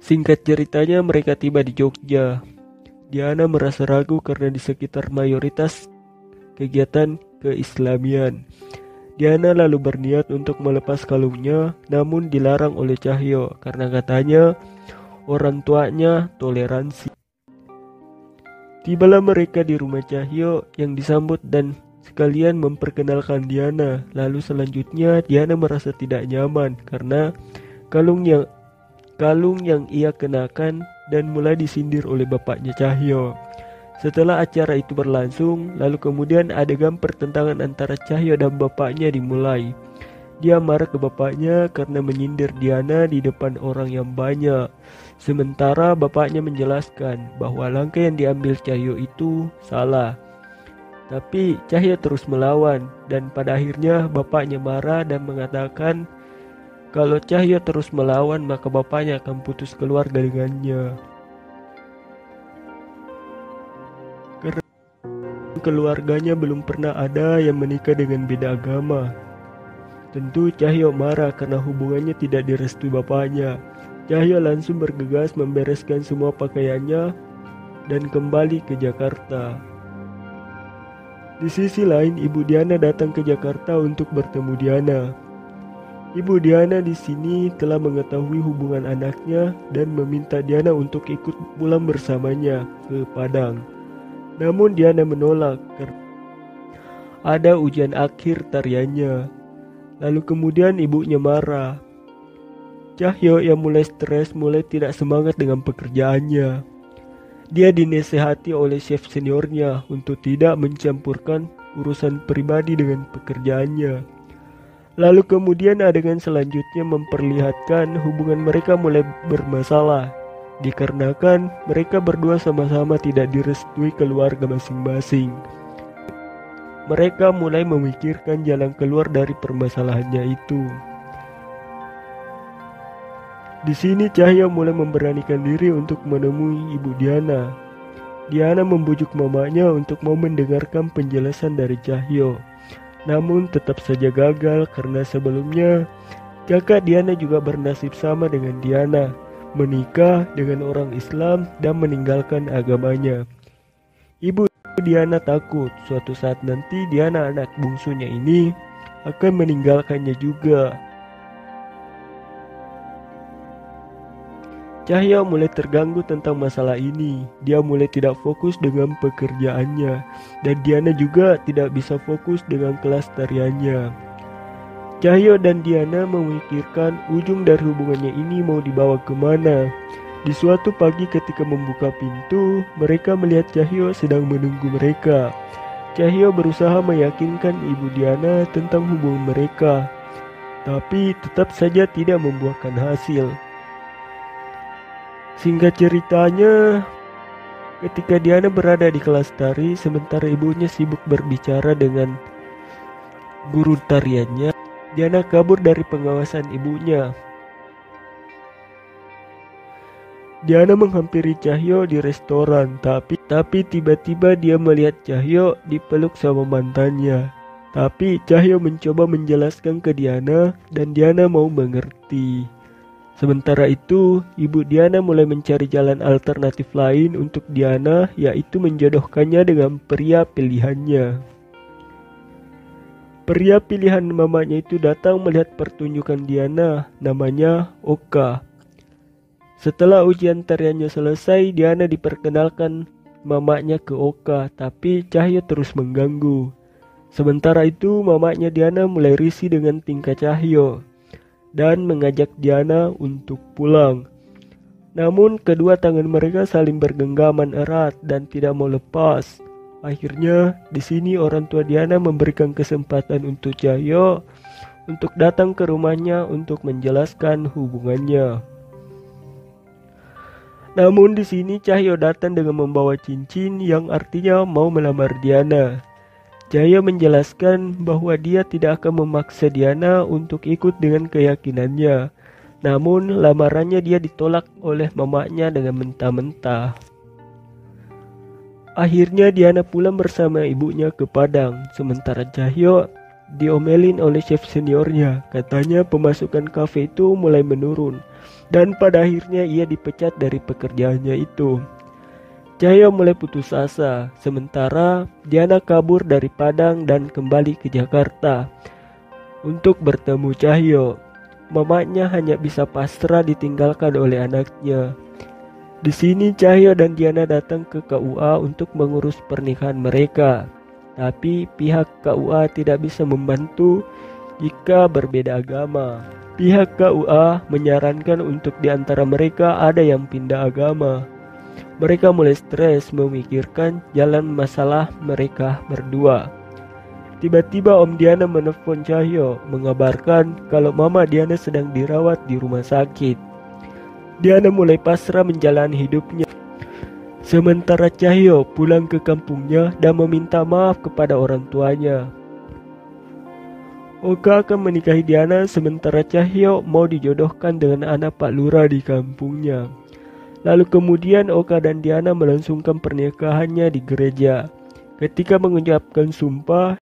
Singkat ceritanya mereka tiba di Jogja. Diana merasa ragu karena di sekitar mayoritas kegiatan keislamian. Diana lalu berniat untuk melepas kalungnya, namun dilarang oleh Cahyo karena katanya orang tuanya toleransi. Tibalah mereka di rumah Cahyo yang disambut dan sekalian memperkenalkan Diana. Lalu selanjutnya Diana merasa tidak nyaman karena kalung yang ia kenakan dan mulai disindir oleh bapaknya Cahyo. Setelah acara itu berlangsung, lalu kemudian adegan pertentangan antara Cahyo dan bapaknya dimulai. Dia marah ke bapaknya karena menyindir Diana di depan orang yang banyak. Sementara bapaknya menjelaskan bahwa langkah yang diambil Cahyo itu salah. Tapi Cahyo terus melawan dan pada akhirnya bapaknya marah dan mengatakan kalau Cahyo terus melawan maka bapaknya akan putus keluarga dengannya. Karena keluarganya belum pernah ada yang menikah dengan beda agama. Tentu Cahyo marah karena hubungannya tidak direstui bapaknya. Cahyo langsung bergegas membereskan semua pakaiannya dan kembali ke Jakarta. Di sisi lain, Ibu Diana datang ke Jakarta untuk bertemu Diana. Ibu Diana di sini telah mengetahui hubungan anaknya dan meminta Diana untuk ikut pulang bersamanya ke Padang. Namun Diana menolak karena ada ujian akhir tariannya. Lalu kemudian ibunya marah. Cahyo yang mulai stres mulai tidak semangat dengan pekerjaannya. Dia dinasehati oleh chef seniornya untuk tidak mencampurkan urusan pribadi dengan pekerjaannya. Lalu kemudian adegan selanjutnya memperlihatkan hubungan mereka mulai bermasalah dikarenakan mereka berdua sama-sama tidak direstui keluarga masing-masing. Mereka mulai memikirkan jalan keluar dari permasalahannya itu. Di sini Cahyo mulai memberanikan diri untuk menemui Ibu Diana. Diana membujuk mamanya untuk mau mendengarkan penjelasan dari Cahyo. Namun tetap saja gagal karena sebelumnya kakak Diana juga bernasib sama dengan Diana, menikah dengan orang Islam dan meninggalkan agamanya. Ibu Diana takut suatu saat nanti Diana anak bungsunya ini akan meninggalkannya juga. Cahyo mulai terganggu tentang masalah ini. Dia mulai tidak fokus dengan pekerjaannya dan Diana juga tidak bisa fokus dengan kelas tariannya. Cahyo dan Diana memikirkan ujung dari hubungannya ini mau dibawa kemana. Di suatu pagi ketika membuka pintu, mereka melihat Cahyo sedang menunggu mereka. Cahyo berusaha meyakinkan Ibu Diana tentang hubungan mereka, tapi tetap saja tidak membuahkan hasil. Singkat ceritanya, ketika Diana berada di kelas tari, sementara ibunya sibuk berbicara dengan guru tariannya, Diana kabur dari pengawasan ibunya. Diana menghampiri Cahyo di restoran, tapi tiba-tiba dia melihat Cahyo dipeluk sama mantannya. Tapi Cahyo mencoba menjelaskan ke Diana dan Diana mau mengerti. Sementara itu, Ibu Diana mulai mencari jalan alternatif lain untuk Diana, yaitu menjodohkannya dengan pria pilihannya. Pria pilihan mamanya itu datang melihat pertunjukan Diana, namanya Oka. Setelah ujian tariannya selesai, Diana diperkenalkan mamanya ke Oka, tapi Cahyo terus mengganggu. Sementara itu, mamanya Diana mulai risih dengan tingkah Cahyo dan mengajak Diana untuk pulang. Namun kedua tangan mereka saling bergenggaman erat dan tidak mau lepas. Akhirnya di sini orang tua Diana memberikan kesempatan untuk Cahyo untuk datang ke rumahnya untuk menjelaskan hubungannya. Namun di sini Cahyo datang dengan membawa cincin yang artinya mau melamar Diana. Cahyo menjelaskan bahwa dia tidak akan memaksa Diana untuk ikut dengan keyakinannya. Namun lamarannya dia ditolak oleh mamanya dengan mentah-mentah. Akhirnya Diana pulang bersama ibunya ke Padang. Sementara Cahyo diomelin oleh chef seniornya. Katanya pemasukan kafe itu mulai menurun dan pada akhirnya ia dipecat dari pekerjaannya itu. Cahyo mulai putus asa, sementara Diana kabur dari Padang dan kembali ke Jakarta untuk bertemu Cahyo. Mamanya hanya bisa pasrah ditinggalkan oleh anaknya. Di sini Cahyo dan Diana datang ke KUA untuk mengurus pernikahan mereka. Tapi pihak KUA tidak bisa membantu jika berbeda agama. Pihak KUA menyarankan untuk di antara mereka ada yang pindah agama. Mereka mulai stres memikirkan jalan masalah mereka berdua. Tiba-tiba Om Diana menelpon Cahyo mengabarkan kalau Mama Diana sedang dirawat di rumah sakit. Diana mulai pasrah menjalani hidupnya. Sementara Cahyo pulang ke kampungnya dan meminta maaf kepada orang tuanya. Oka akan menikahi Diana sementara Cahyo mau dijodohkan dengan anak Pak Lurah di kampungnya. Lalu kemudian Oka dan Diana melangsungkan pernikahannya di gereja. Ketika mengucapkan sumpah,